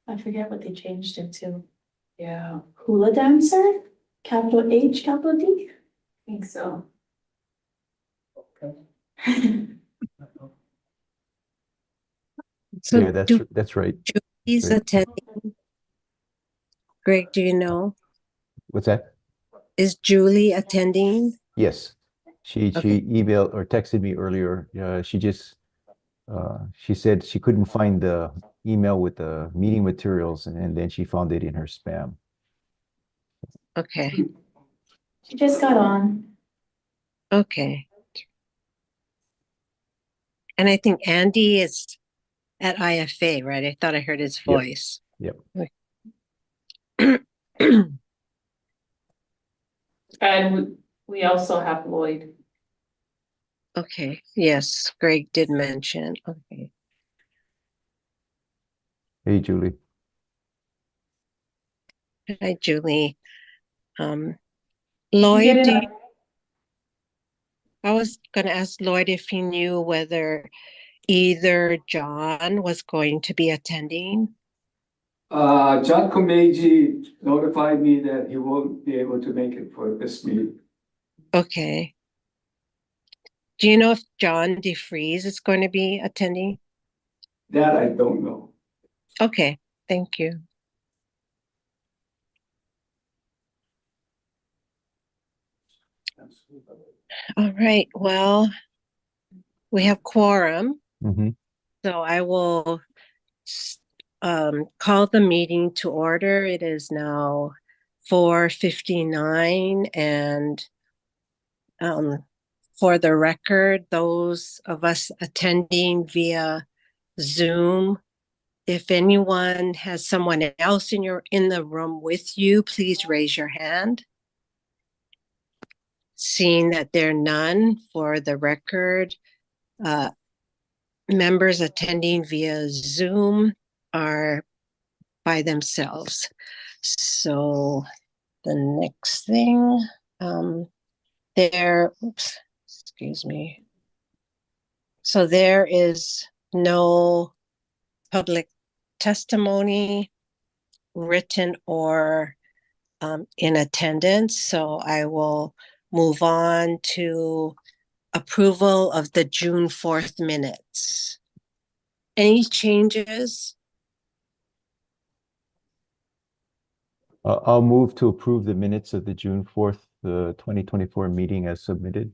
I forget what they changed it to. Yeah, hula dancer, capital H, capital D. I think so. So Yeah, do that's right. Julie's Right. attending? Greg, do you know? What's that? Is Julie attending? Yes. She Okay. emailed or texted me earlier. She said she couldn't find the email with the meeting materials, and then she found it in her spam. Okay. She just got on. Okay. And I think Andy is at IFA, right? I thought I heard his Yep. voice. Yep. And we also have Lloyd. Okay. Yes, Greg did mention. Okay. Hey, Julie. Hi, Julie. Did you Lloyd, get it? I was going to ask Lloyd if he knew whether either John was going to be attending. John Komeiji notified me that he won't be able to make it for this meeting. Okay. Do you know if John DeFries is going to be attending? That I don't know. Okay, thank you. All right, well, we have quorum, so I will call the meeting to order. It is now 4:59, and for the record, those of us attending via Zoom, if anyone has someone else in the room with you, please raise your hand. Seeing that there are none, for the record, members attending via Zoom are by themselves. So the next thing, excuse me. So there is no public testimony, written or in attendance. So I will move on to approval of the June 4th minutes. Any changes? I'll move to approve the minutes of the June 4th, 2024 meeting as submitted.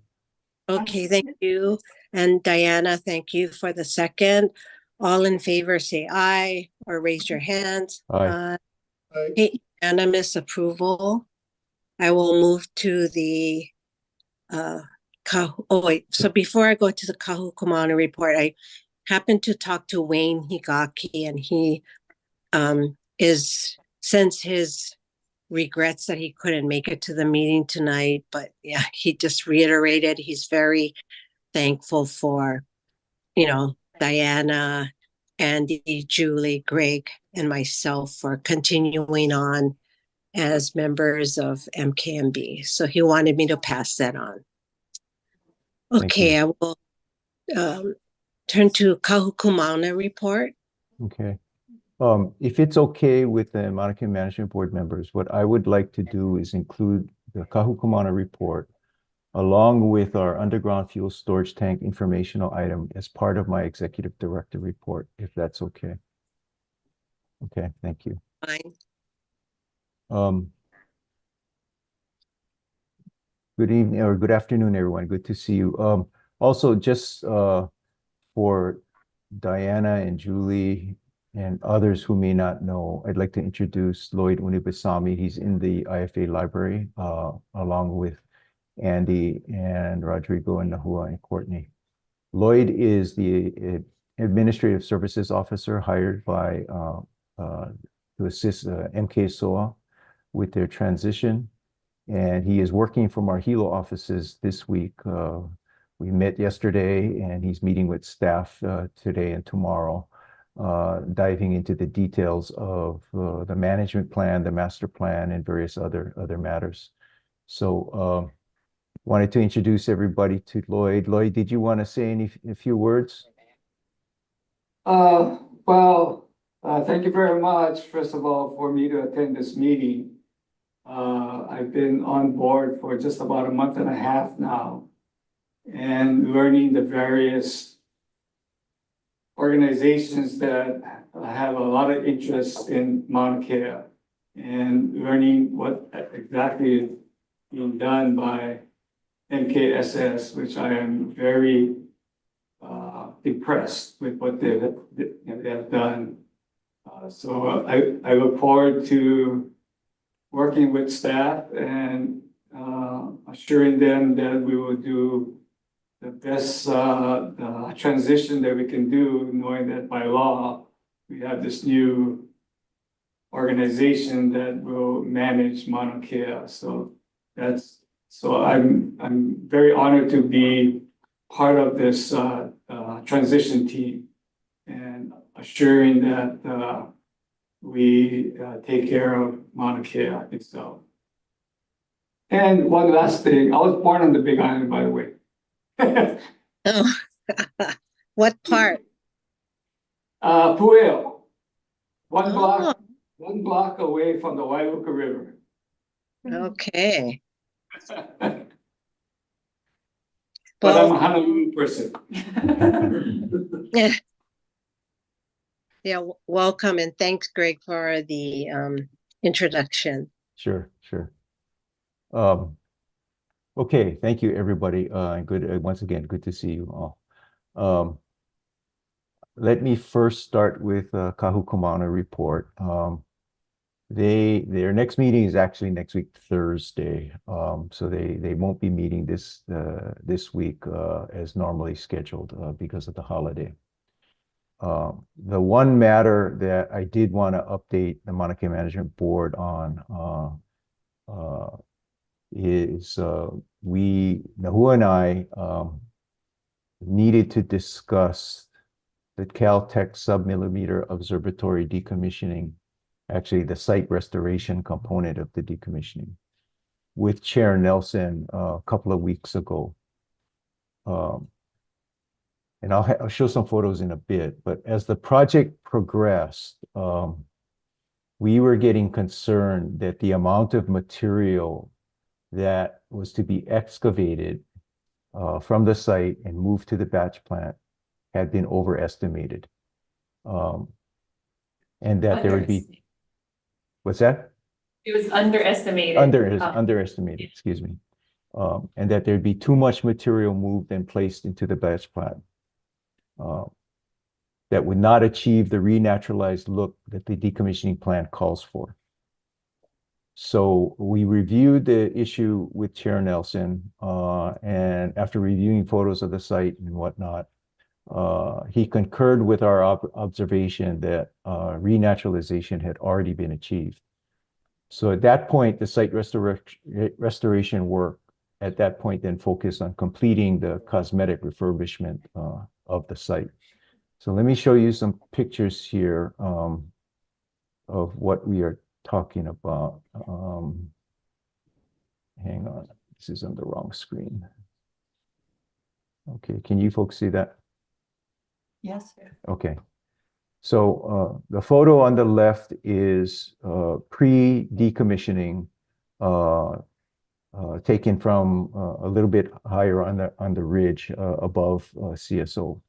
Okay, thank you. And Diana, thank you for the second. All in favor, say aye or raise your hands. Aye. Okay, unanimous approval. I will move to the so before I go to the Kahukumana report, I happened to talk to Wayne Higaki, and he sends his regrets that he couldn't make it to the meeting tonight, but yeah, he just reiterated he's very thankful for, Diana, Andy, Julie, Greg, and myself for continuing on as members of MKMB. So he wanted me to pass that on. Okay, I will turn to Kahukumana report. Okay. If it's okay with the Maunakea Management Board members, what I would like to do is include the Kahukumana report along with our underground fuel storage tank informational item as part of my executive director report, if that's okay. Okay, thank you. Fine. Good evening or good afternoon, everyone. Good to see you. Also, just for Diana and Julie and others who may not know, I'd like to introduce Lloyd Unibasami. He's in the IFA library, along with Andy and Rodrigo and Nahua and Courtney. Lloyd is the Administrative Services Officer hired by to assist MK SOA with their transition. And he is working from our Hilo offices this week. We met yesterday, and he's meeting with staff today and tomorrow, diving into the details of the management plan, the master plan, and various other matters. So wanted to introduce everybody to Lloyd. Lloyd, did you want to say a few words? Well, Thank you very much, first of all, for me to attend this meeting. I've been on board for just about a month and a half now and learning the various organizations that have a lot of interest in Mauna Kea and learning what exactly is being done by MKSS, which I am very impressed with what they have done. So I look forward to working with staff and assuring them that we will do the best transition that we can do, knowing that by law, we have this new organization that will manage Mauna Kea. So I'm very honored to be part of this transition team and assuring that we take care of Mauna Kea itself. And one last thing, I was born on the Big Island, by the way. Oh, what part? Pueo, Oh, one block away from the Wailuka River. okay. But I'm Well, a Honolulu person. yeah, welcome and thanks, Greg, for the introduction. Sure, sure. Okay, thank you, everybody. Good, once again, good to see you all. Let me first start with Kahukumana report. Their next meeting is actually next week, Thursday. So they won't be meeting this week as normally scheduled because of the holiday. The one matter that I did want to update the Maunakea Management Board on is Nahua and I needed to discuss the Caltech submillimeter observatory decommissioning, actually the site restoration component of the decommissioning, with Chair Nelson a couple of weeks ago. And I'll show some photos in a bit, but as the project progressed, we were getting concerned that the amount of material that was to be excavated from the site and moved to the batch plant had been overestimated. And that there would be, what's that? It was underestimated. Underestimated, excuse me. And that there'd be too much material moved and placed into the batch plant that would not achieve the renaturalized look that the decommissioning plan calls for. So we reviewed the issue with Chair Nelson, and after reviewing photos of the site and whatnot, he concurred with our observation that renaturalization had already been achieved. So at that point, the site restoration work at that point then focused on completing the cosmetic refurbishment of the site. So let me show you some pictures here of what we are talking about. Hang on, this is on the wrong screen. Okay, can you folks see that? Yes, sir. Okay. So the photo on the left is pre-decommissioning, taken from a little bit higher on the ridge above CSO.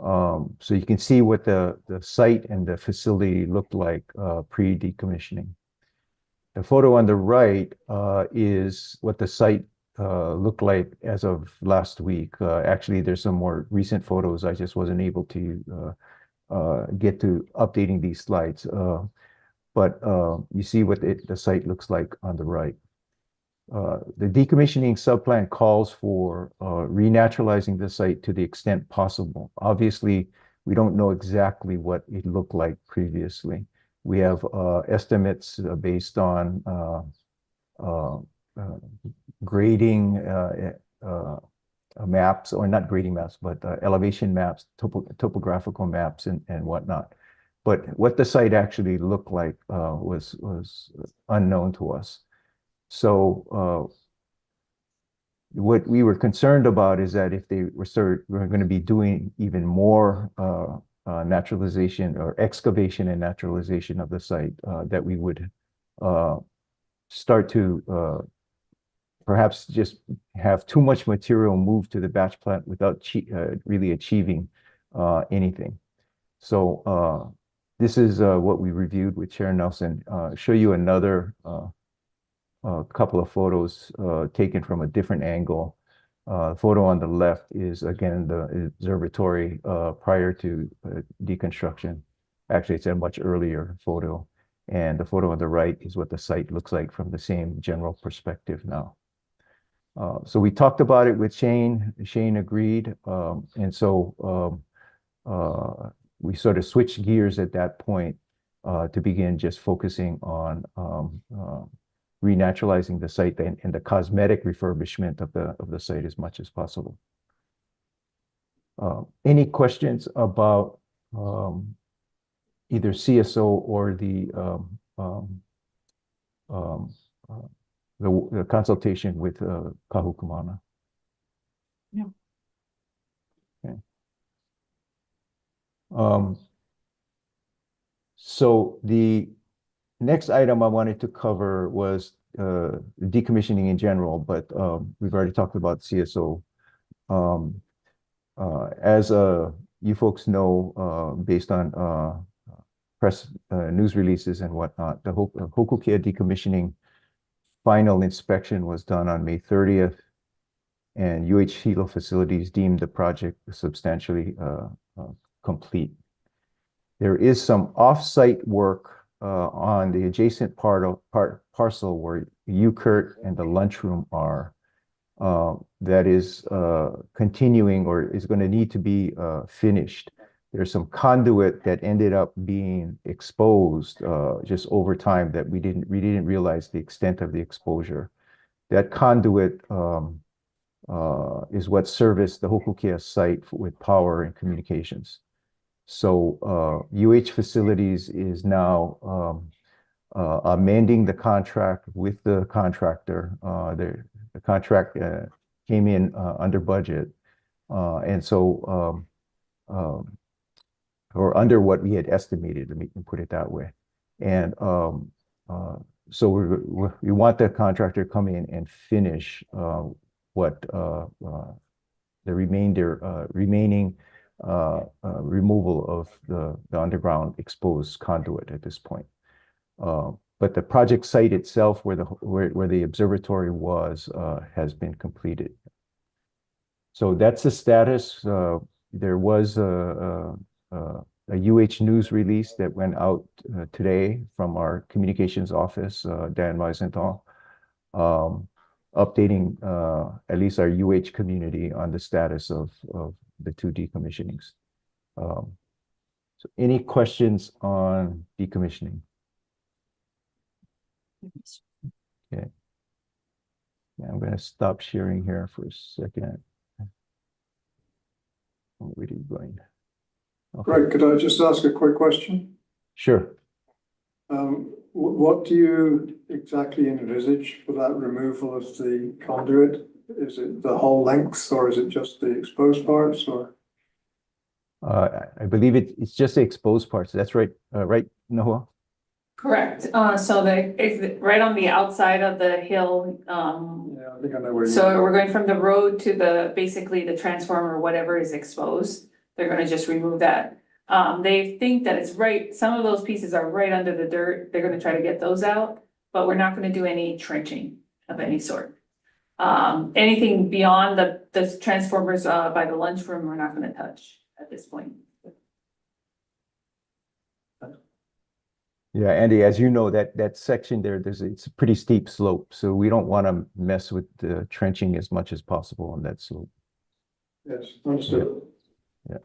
So you can see what the site and the facility looked like pre-decommissioning. The photo on the right is what the site looked like as of last week. Actually, there's some more recent photos. I just wasn't able to get to updating these slides. But you see what the site looks like on the right. The decommissioning subplan calls for renaturalizing the site to the extent possible. Obviously, we don't know exactly what it looked like previously. We have estimates based on grading maps, or not grading maps, but elevation maps, topographical maps and whatnot. But what the site actually looked like was unknown to us. So what we were concerned about is that if they were going to be doing even more naturalization or excavation and naturalization of the site, that we would start to perhaps just have too much material moved to the batch plant without really achieving anything. So this is what we reviewed with Chair Nelson. Show you another couple of photos taken from a different angle. Photo on the left is again the observatory prior to deconstruction. Actually, it's a much earlier photo. And the photo on the right is what the site looks like from the same general perspective now. So we talked about it with Shane. Shane agreed. And so we sort of switched gears at that point to begin just focusing on renaturalizing the site and the cosmetic refurbishment of the site as much as possible. Any questions about either CSO or the consultation with Kahukumana? No. Okay. So the next item I wanted to cover was decommissioning in general, but we've already talked about CSO. As you folks know, based on press news releases and whatnot, the Hokukia decommissioning final inspection was done on May 30th, and UH Hilo Facilities deemed the project substantially complete. There is some off-site work on the adjacent parcel where UKERT and the lunchroom are, that is continuing or is going to need to be finished. There's some conduit that ended up being exposed just over time that we didn't realize the extent of the exposure. That conduit is what serviced the Hokukia site with power and communications. So UH Facilities is now amending the contract with the contractor. The contract came in under budget, and so or under what we had estimated, let me put it that way. And so we want the contractor to come in and finish what the remaining removal of the underground exposed conduit at this point. But the project site itself, where the observatory was, has been completed. So that's the status. There was a UH news release that went out today from our communications office, Dan Weisenthal, updating at least our UH community on the status of the two decommissionings. So any questions on decommissioning? Okay. Yeah, I'm going to stop sharing here for a second. Where are you going? Okay. Greg, could I just ask a quick question? Sure. What do you exactly envisage for that removal of the conduit? Is it the whole length, or is it just the exposed parts, or? I believe it's just the exposed parts. That's right, right, Noah? Correct. So it's right on the outside of the hill. Yeah, I think I know where you. So we're going from the road to basically the transformer, whatever is exposed. They're gonna just remove that. They think that it's right, some of those pieces are right under the dirt. They're gonna try to get those out, but we're not gonna do any trenching of any sort. Anything beyond the transformers by the lunchroom, we're not gonna touch at this point. Yeah, Andy, as you know, that section there, it's a pretty steep slope, so we don't want to mess with the trenching as much as possible on that slope. Yes, understood. Yeah.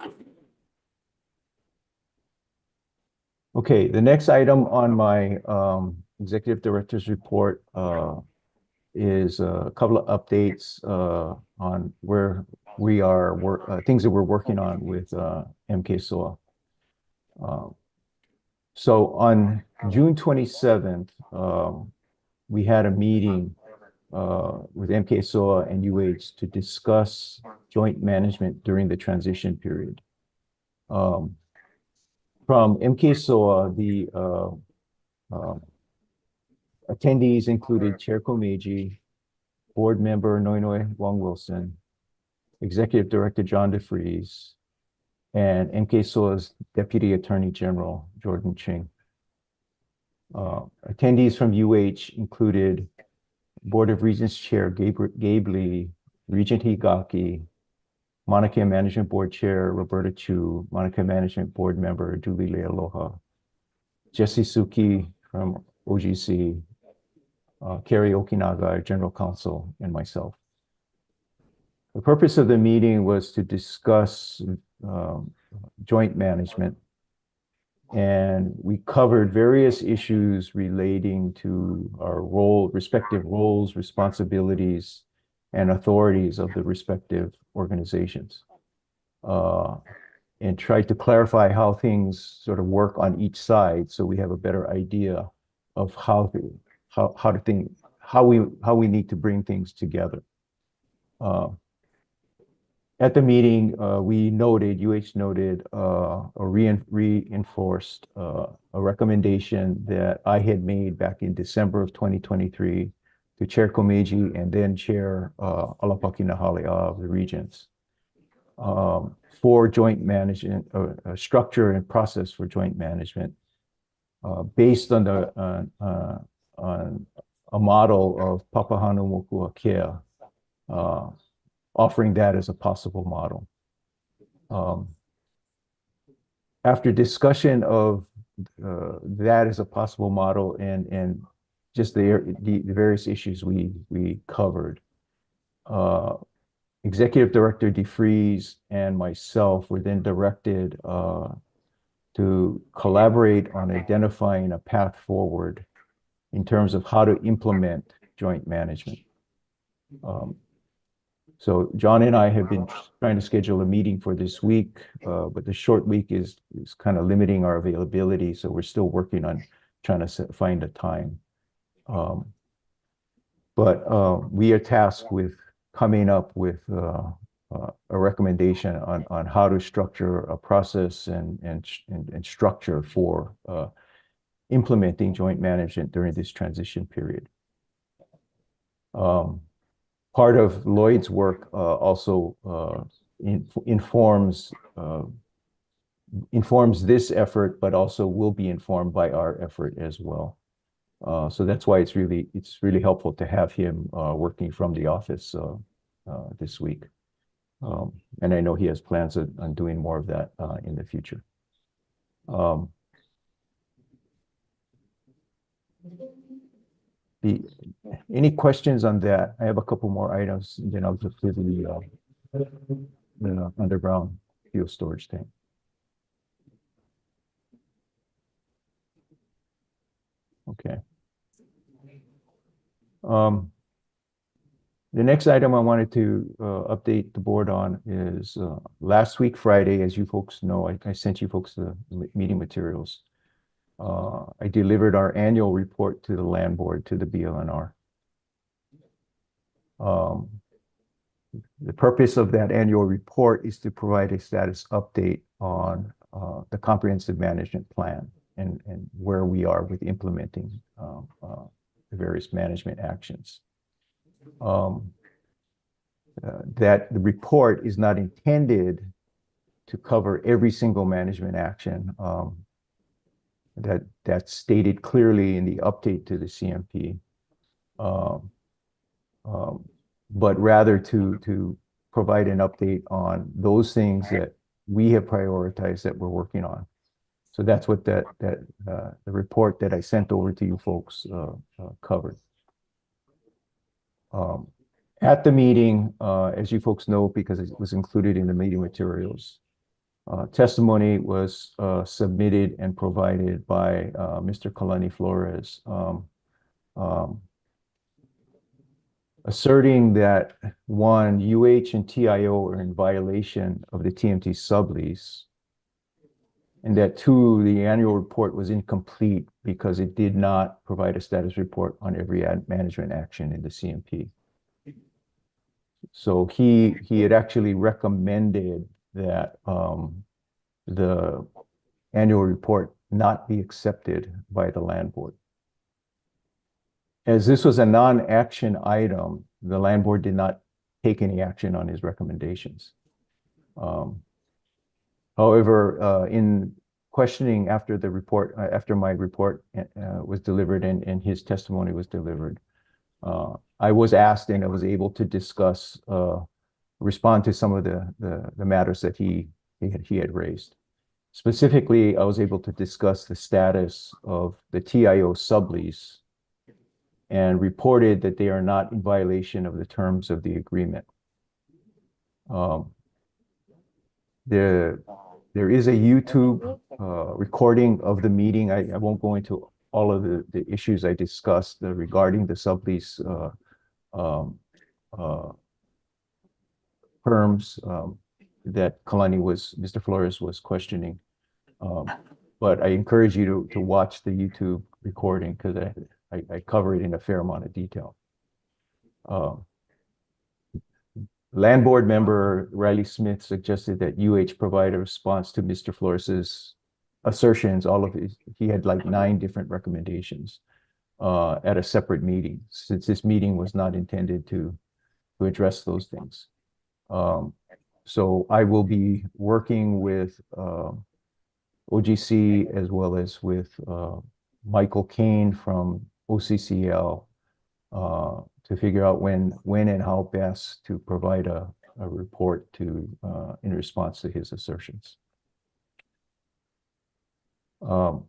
Okay, the next item on my executive director's report is a couple of updates on where we are, things that we're working on with MK Soil. So on June 27th, we had a meeting with MK Soil and UH to discuss joint management during the transition period. From MK SOA, the attendees included Chair Komeiji, Board Member Noinoy Wong Wilson, Executive Director John DeFries, and MK SOA's Deputy Attorney General Jordan Ching. Attendees from UH included Board of Regents Chair Gabe Lee, Regent Higaki, Maunakea Management Board Chair Roberta Chu, Maunakea Management Board Member Julie Lealoha, Jesse Suki from OGC, Kerry Okinaga, our General Counsel, and myself. The purpose of the meeting was to discuss joint management, and we covered various issues relating to our respective roles, responsibilities, and authorities of the respective organizations, and tried to clarify how things sort of work on each side, so we have a better idea of how we need to bring things together. At the meeting, UH noted or reinforced a recommendation that I had made back in December of 2023 to Chair Komeiji and then Chair Alapaki Nahalea of the Regents for joint management, a structure and process for joint management based on on a model of Papahānaumokuākea, offering that as a possible model. After discussion of that as a possible model and just the various issues we covered, Executive Director DeFries and myself were then directed to collaborate on identifying a path forward in terms of how to implement joint management. So John and I have been trying to schedule a meeting for this week, but the short week is kind of limiting our availability, so we're still working on trying to find a time. But we are tasked with coming up with a recommendation on how to structure a process and structure for implementing joint management during this transition period. Part of Lloyd's work also informs this effort, but also will be informed by our effort as well. So that's why it's really helpful to have him working from the office this week. And I know he has plans on doing more of that in the future. Any questions on that? I have a couple more items, and then I'll just do the underground fuel storage tank. Okay. The next item I wanted to update the board on is last week, Friday, as you folks know, I sent you folks the meeting materials. I delivered our annual report to the land board, to the BLNR. The purpose of that annual report is to provide a status update on the comprehensive management plan and where we are with implementing the various management actions. That the report is not intended to cover every single management action that's stated clearly in the update to the CMP, but rather to provide an update on those things that we have prioritized that we're working on. So that's what the report that I sent over to you folks covered. At the meeting, as you folks know, because it was included in the meeting materials, testimony was submitted and provided by Mr. Kalani Flores, asserting that one, UH and TIO are in violation of the TMT sublease, and that two, the annual report was incomplete because it did not provide a status report on every management action in the CMP. So he had actually recommended that the annual report not be accepted by the land board. As this was a non-action item, the land board did not take any action on his recommendations. However, in questioning after the report, after my report was delivered and his testimony was delivered, I was asked and I was able to discuss, respond to some of the matters that he had raised. Specifically, I was able to discuss the status of the TIO sublease and reported that they are not in violation of the terms of the agreement. There is a YouTube recording of the meeting. I won't go into all of the issues I discussed regarding the sublease terms that Mr. Flores was questioning. But I encourage you to watch the YouTube recording because I cover it in a fair amount of detail. Land board member Riley Smith suggested that UH provide a response to Mr. Flores's assertions. He had like 9 different recommendations at a separate meeting, since this meeting was not intended to address those things. So I will be working with OGC as well as with Michael Kane from OCCL to figure out when and how best to provide a report to in response to his assertions. Now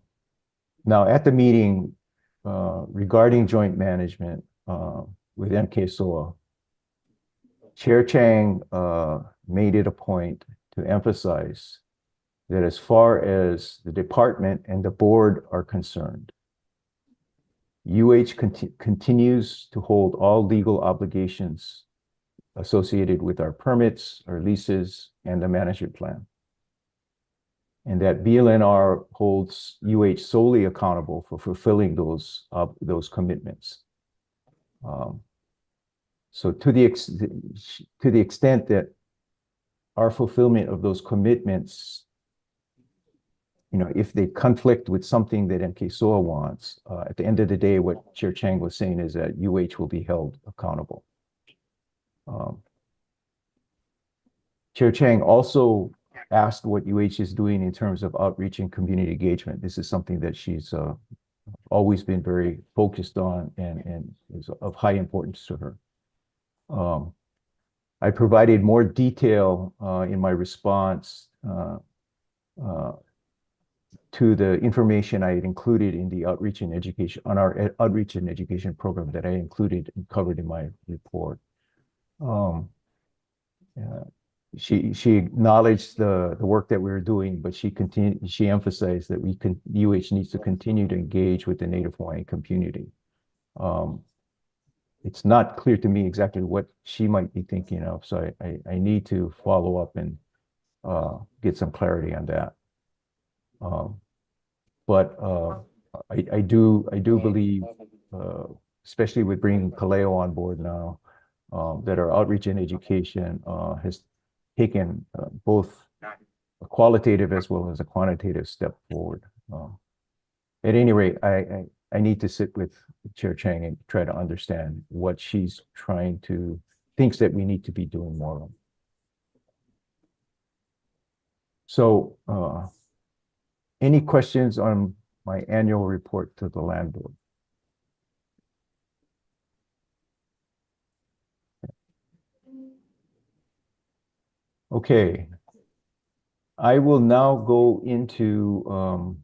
at the meeting regarding joint management with MKSOA, Chair Chang made it a point to emphasize that as far as the department and the board are concerned, UH continues to hold all legal obligations associated with our permits, our leases, and the management plan. And that BLNR holds UH solely accountable for fulfilling those commitments. So to the extent that our fulfillment of those commitments, if they conflict with something that MKSOA wants, at the end of the day, what Chair Chang was saying is that UH will be held accountable. Chair Chang also asked what UH is doing in terms of outreach and community engagement. This is something that she's always been very focused on and is of high importance to her. I provided more detail in my response to the information I had included in the outreach and education, on our outreach and education program that I included and covered in my report. She acknowledged the work that we were doing, but she emphasized that UH needs to continue to engage with the Native Hawaiian community. It's not clear to me exactly what she might be thinking of, so I need to follow up and get some clarity on that. But I do believe, especially with bringing Kaleo on board now, that our outreach and education has taken both a qualitative as well as a quantitative step forward. At any rate, I need to sit with Chair Chang and try to understand what she's thinks that we need to be doing more of. So, any questions on my annual report to the land board? Okay. I will now go into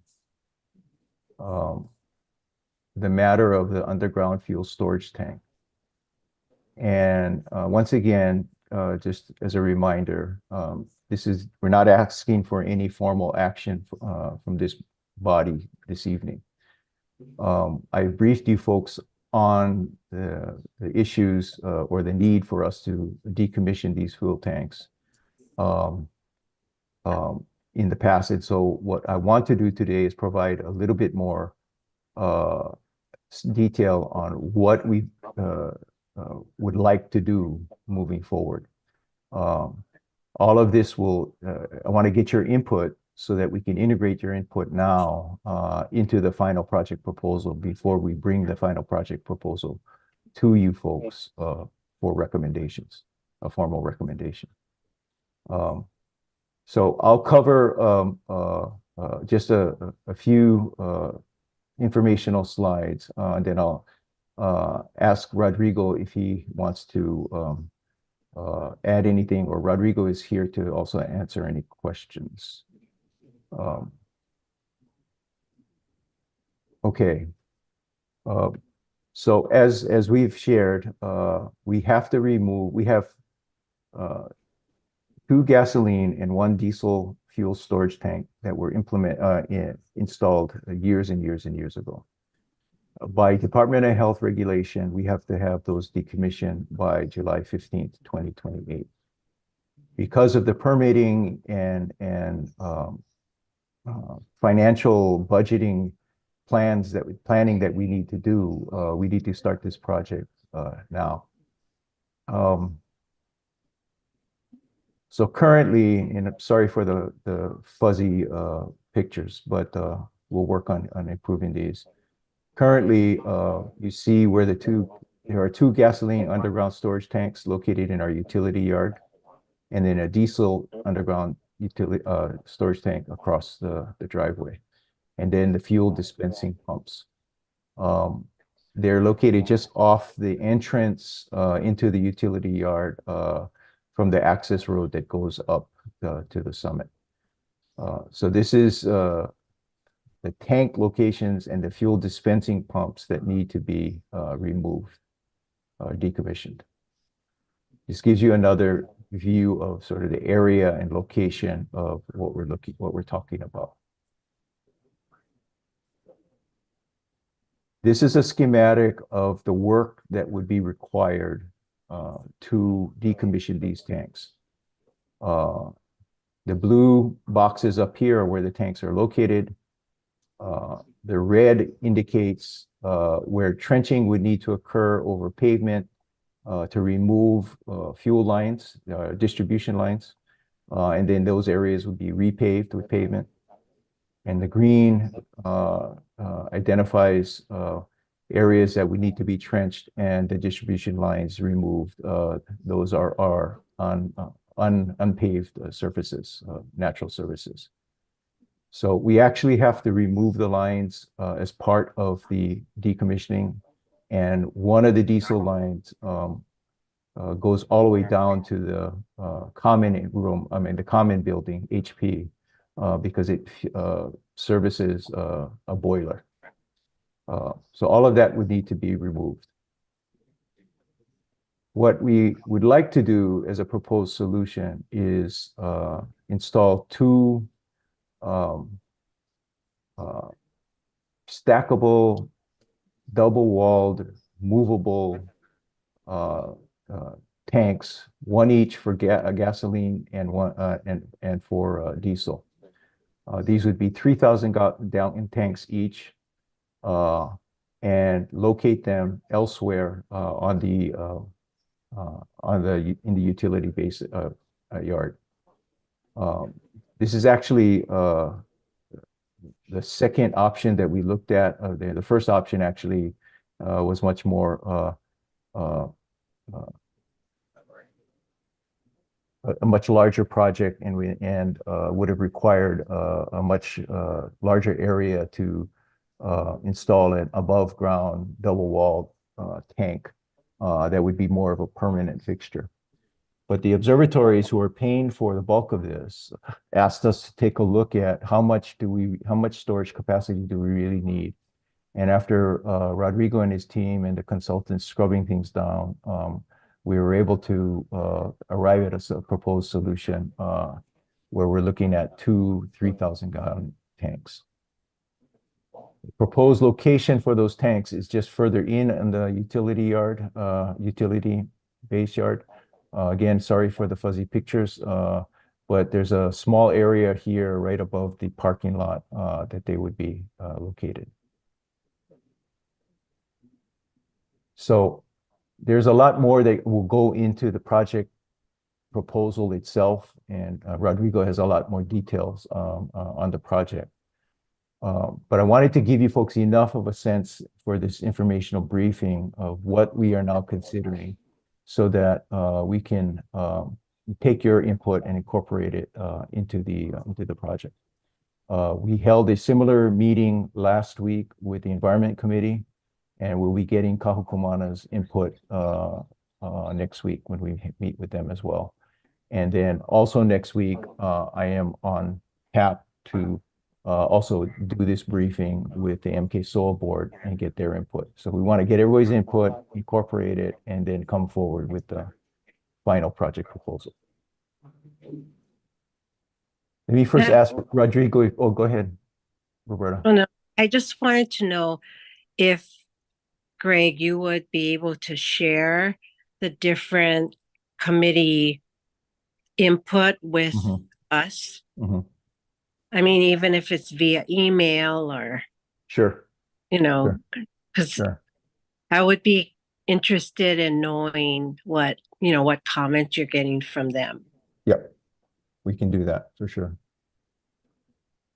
the matter of the underground fuel storage tank. And once again, just as a reminder, we're not asking for any formal action from this body this evening. I briefed you folks on the issues or the need for us to decommission these fuel tanks in the past. And so what I want to do today is provide a little bit more detail on what we would like to do moving forward. All of this I want to get your input so that we can integrate your input now into the final project proposal before we bring the final project proposal to you folks for recommendations, a formal recommendation. So I'll cover just a few informational slides, and then I'll ask Rodrigo if he wants to add anything, or Rodrigo is here to also answer any questions. Okay. So as we've shared, we have two gasoline and one diesel fuel storage tank that were installed years and years and years ago. By Department of Health regulation, we have to have those decommissioned by July 15th, 2028. Because of the permitting and financial budgeting planning that we need to do, we need to start this project now. So currently, and I'm sorry for the fuzzy pictures, but we'll work on improving these. Currently, you see where there are two gasoline underground storage tanks located in our utility yard, and then a diesel underground utility storage tank across the driveway, and then the fuel dispensing pumps. They're located just off the entrance into the utility yard from the access road that goes up to the summit. So this is the tank locations and the fuel dispensing pumps that need to be removed, decommissioned. This gives you another view of sort of the area and location of what we're talking about. This is a schematic of the work that would be required to decommission these tanks. The blue boxes up here are where the tanks are located. The red indicates where trenching would need to occur over pavement to remove fuel lines, distribution lines, and then those areas would be repaved with pavement. And the green identifies areas that would need to be trenched and the distribution lines removed. Those are unpaved surfaces, natural surfaces. So we actually have to remove the lines as part of the decommissioning. And one of the diesel lines goes all the way down to the common room, the common building, HP, because it services a boiler. So all of that would need to be removed. What we would like to do as a proposed solution is install two stackable, double-walled, movable tanks, one each for gasoline and one and for diesel. These would be 3,000 gallon tanks each, and locate them elsewhere in the utility base yard. This is actually the second option that we looked at. The first option actually was much more a much larger project, and would have required a much larger area to install an above ground double walled tank that would be more of a permanent fixture. But the observatories who are paying for the bulk of this asked us to take a look at how much storage capacity do we really need. And after Rodrigo and his team and the consultants scrubbing things down, we were able to arrive at a proposed solution where we're looking at two 3,000 gallon tanks. The proposed location for those tanks is just further in the utility yard, utility base yard. Again, sorry for the fuzzy pictures, but there's a small area here right above the parking lot that they would be located. So there's a lot more that will go into the project proposal itself, and Rodrigo has a lot more details on the project. But I wanted to give you folks enough of a sense for this informational briefing of what we are now considering so that we can take your input and incorporate it into the project. We held a similar meeting last week with the Environment Committee, and we'll be getting Kahukumana's input next week when we meet with them as well. And then also next week, I am on tap to also do this briefing with the MK Soil Board and get their input. So we want to get everybody's input, incorporate it, and then come forward with the final project proposal. Let me first ask Rodrigo. Oh, go ahead, Roberta. Oh, no, I just wanted to know if, Greg, you would be able to share the different committee input with us. I mean, even if it's via email or, Sure. you know, because Sure. I would be interested in knowing what, you know, what comments you're getting from them. Yep. We can do that for sure.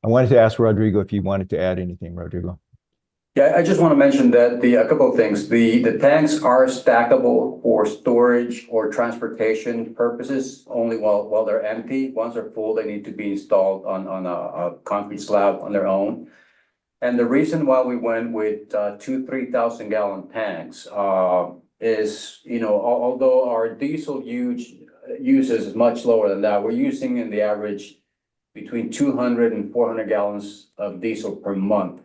I wanted to ask Rodrigo if you wanted to add anything, Rodrigo. Yeah, I just want to mention that a couple of things. The tanks are stackable for storage or transportation purposes only while they're empty. Once they're full, they need to be installed on a concrete slab on their own. And the reason why we went with 3,000 gallon tanks is, you know, although our diesel uses is much lower than that, we're using in the average between 200 and 400 gallons of diesel per month.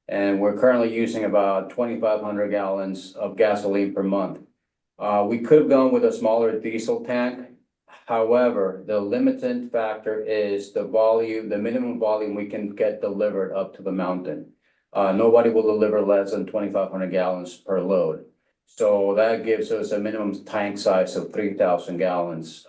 And we're currently using about 2,500 gallons of gasoline per month. We could have gone with a smaller diesel tank. However, the limiting factor is the volume, the minimum volume we can get delivered up to the mountain. Nobody will deliver less than 2,500 gallons per load. So that gives us a minimum tank size of 3,000 gallons.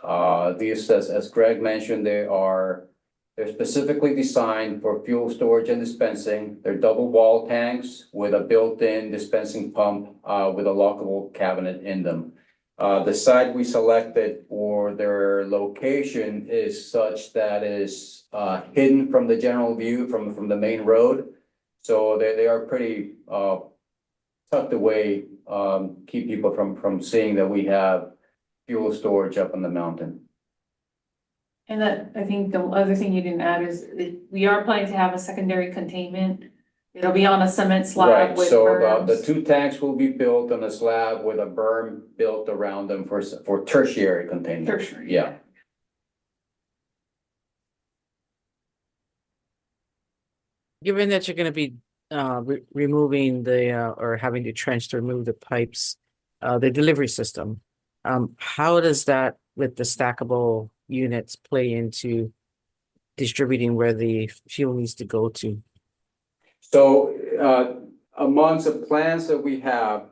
These, as Greg mentioned, they're specifically designed for fuel storage and dispensing. They're double wall tanks with a built-in dispensing pump with a lockable cabinet in them. The site we selected for their location is such that is hidden from the general view from the main road. So they are pretty tucked away, keep people from seeing that we have fuel storage up on the mountain. And that, I think the other thing you didn't add is we are planning to have a secondary containment. It'll be on a cement slab Right, with so berms. the two tanks will be built on a slab with a berm built around them for tertiary containment. Tertiary. Yeah. Given that you're going to be removing or having to trench to remove the pipes, the delivery system, how does that with the stackable units play into distributing where the fuel needs to go to? So amongst the plans that we have,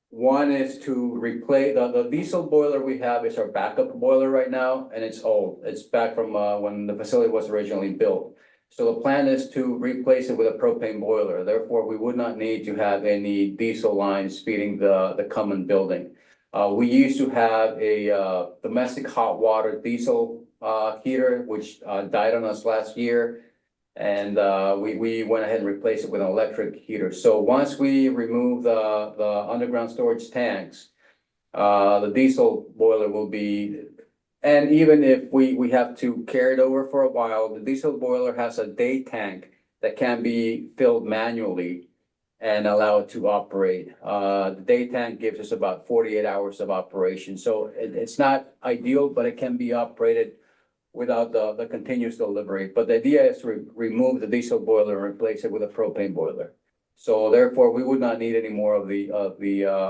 one is to replace the diesel boiler we have is our backup boiler right now, and it's old. It's back from when the facility was originally built. So the plan is to replace it with a propane boiler. Therefore, we would not need to have any diesel lines feeding the common building. We used to have a domestic hot water diesel heater, which died on us last year. And we went ahead and replaced it with an electric heater. So once we remove the underground storage tanks, the diesel boiler will be, and even if we have to carry it over for a while, the diesel boiler has a day tank that can be filled manually and allow it to operate. The day tank gives us about 48 hours of operation. So it's not ideal, but it can be operated without the continuous delivery. But the idea is to remove the diesel boiler and replace it with a propane boiler. So therefore, we would not need any more of the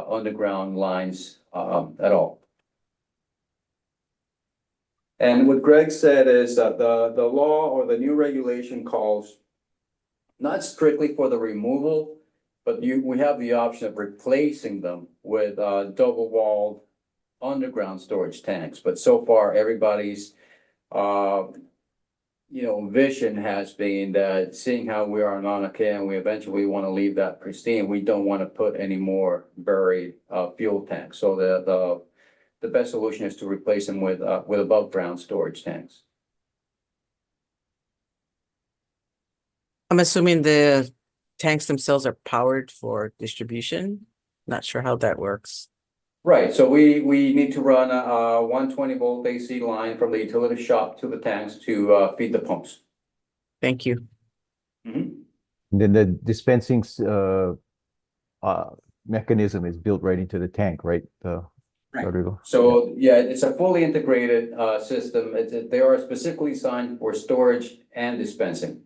underground lines at all. And what Greg said is that the law or the new regulation calls not strictly for the removal, but we have the option of replacing them with double-walled underground storage tanks. But so far, everybody's vision has been that seeing how we are in Maunakea and we eventually want to leave that pristine, we don't want to put any more buried fuel tanks. So the best solution is to replace them with above ground storage tanks. I'm assuming the tanks themselves are powered for distribution. Not sure how that works. Right, so we need to run a 120-volt AC line from the utility shop to the tanks to feed the pumps. Thank you. Mhm. And then the dispensing mechanism is built right into the tank, right? Right. Rodrigo? So, yeah, it's a fully integrated system. They are specifically designed for storage and dispensing.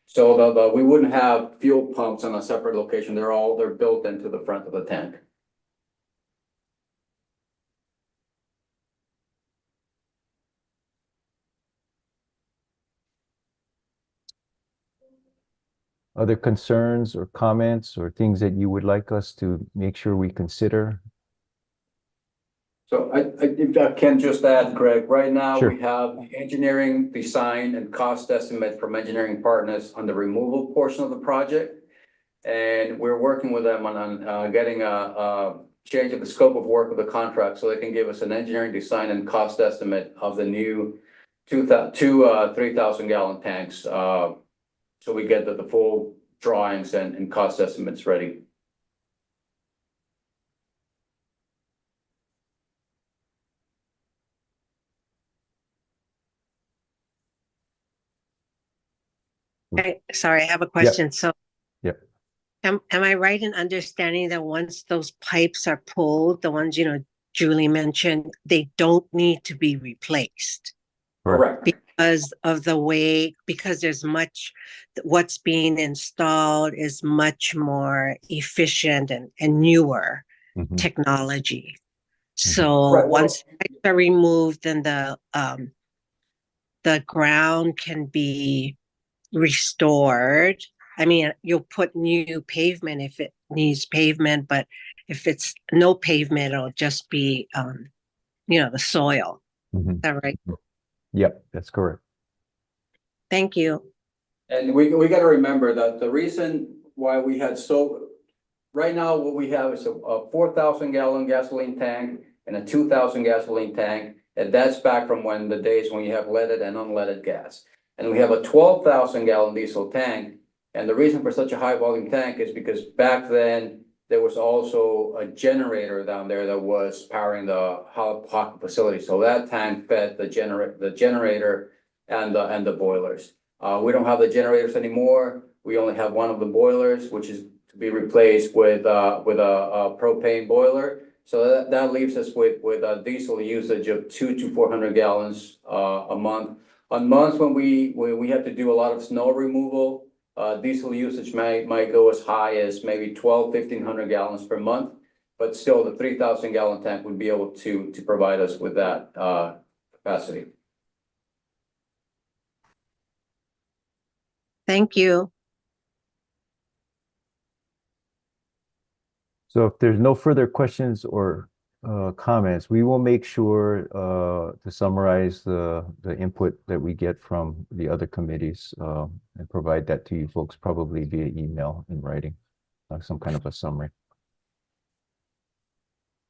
So we wouldn't have fuel pumps on a separate location. They're built into the front of the tank. Other concerns or comments or things that you would like us to make sure we consider? So if I can just add, Greg, right now Sure. we have engineering, design, and cost estimate from engineering partners on the removal portion of the project. And we're working with them on getting a change of the scope of work of the contract so they can give us an engineering design and cost estimate of the new 3,000 gallon tanks. So we get the full drawings and cost estimates ready. Sorry, I have a question. So Yep. am I right in understanding that once those pipes are pulled, the ones, Julie mentioned, they don't need to be replaced Correct. because of the way, because what's being installed is much more efficient and newer Mhm. technology. Mhm. So Right, well- once pipes are removed, then the ground can be restored. I mean, you'll put new pavement if it needs pavement, but if it's no pavement, it'll just be, the soil. Mhm. Is that right? Yep, that's correct. Thank you. And we got to remember that the reason why we had right now, what we have is a 4,000 gallon gasoline tank and a 2,000 gasoline tank. And that's back from the days when you have leaded and unleaded gas. And we have a 12,000 gallon diesel tank. And the reason for such a high volume tank is because back then there was also a generator down there that was powering the hot pocket facility. So that tank fed the generator and the boilers. We don't have the generators anymore. We only have one of the boilers, which is to be replaced with a propane boiler. So that leaves us with a diesel usage of 200 to 400 gallons a month. On months when we have to do a lot of snow removal, diesel usage might go as high as maybe 1,500 gallons per month. But still, the 3,000 gallon tank would be able to provide us with that capacity. Thank you. So if there's no further questions or comments, we will make sure to summarize the input that we get from the other committees and provide that to you folks, probably via email in writing, some kind of a summary.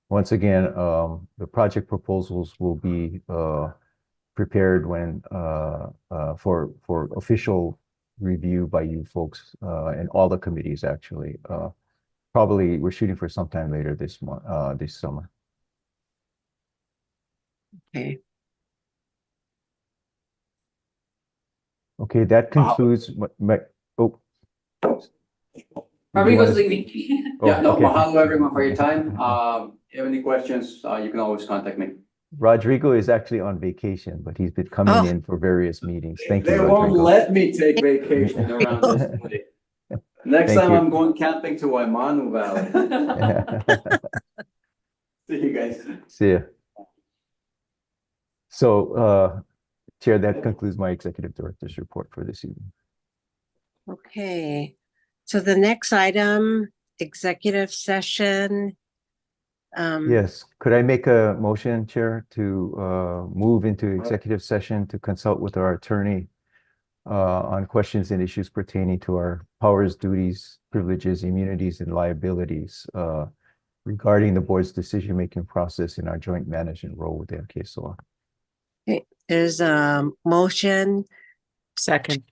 Once again, the project proposals will be prepared for official review by you folks and all the committees actually. Probably we're shooting for sometime later this month, this summer. Okay. Okay, that concludes oh. Rodrigo's leaving. Oh, Yeah, no, okay. mahalo everyone for your time. If you have any questions, you can always contact me. Rodrigo is actually on vacation, but he's been coming in for various meetings. Thank you, They won't Rodrigo. let me take vacation around this way. Next Thank time you. I'm going camping to Waimanu Valley. See you guys. See ya. So, Chair, that concludes my executive director's report for this evening. Okay. So the next item, executive session. Yes, could I make a motion, Chair, to move into executive session to consult with our attorney on questions and issues pertaining to our powers, duties, privileges, immunities, and liabilities regarding the board's decision-making process in our joint management role with MKSOA. There's a motion. Second.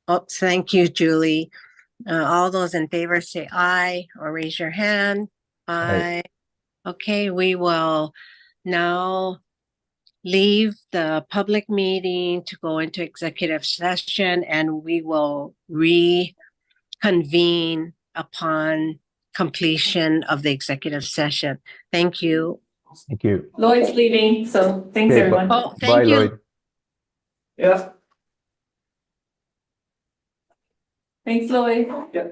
Oh, thank you, Julie. All those in favor say aye or raise your hand. Aye. Okay, we will now leave the public meeting to go into executive session, and we will reconvene upon completion of the executive session. Thank you. Thank you. Lloyd's leaving, so thanks, Okay, everyone. Oh, Bye, thank you. Lloyd. Yeah. Thanks, Lloyd. Yeah.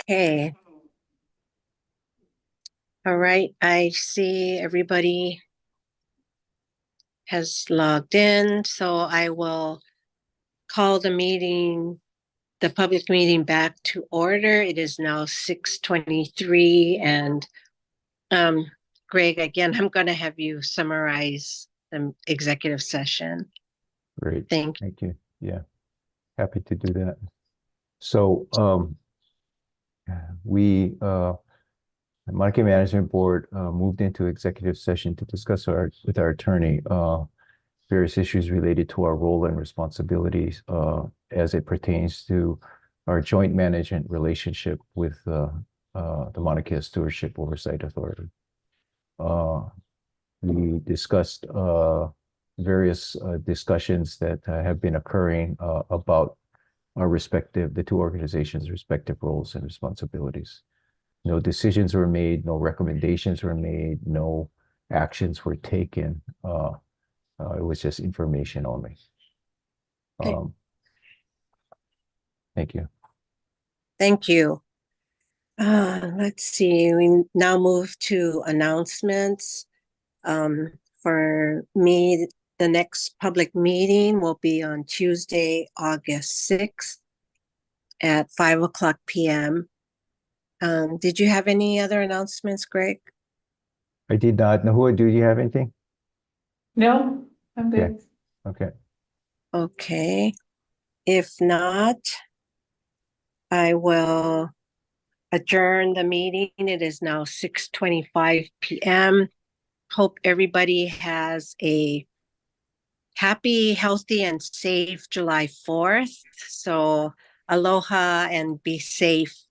Okay. All right, I see everybody has logged in, so I will call the meeting, the public meeting back to order. It is now 6:23 and Greg, again, I'm gonna have you summarize the executive session. Great. Thank Thank you. Yeah, happy to do that. So, we, the Maunakea Management Board, moved into executive session to discuss with our attorney, various issues related to our role and responsibilities, as it pertains to our joint management relationship with, the Maunakea Stewardship Oversight Authority. We discussed, various, discussions that have been occurring, about the two organizations' respective roles and responsibilities. No decisions were made, no recommendations were made, no actions were taken. It was just information only. Okay. Thank you. Thank you. Let's see, we now move to announcements. For me, the next public meeting will be on Tuesday, August 6th at 5:00 p.m. Did you have any other announcements, Greg? I did not. Nahua, do you have anything? No, I'm good. Okay. Okay. If not, I will adjourn the meeting. It is now 6:25 p.m. Hope everybody has a happy, healthy, and safe July 4th. So aloha and be safe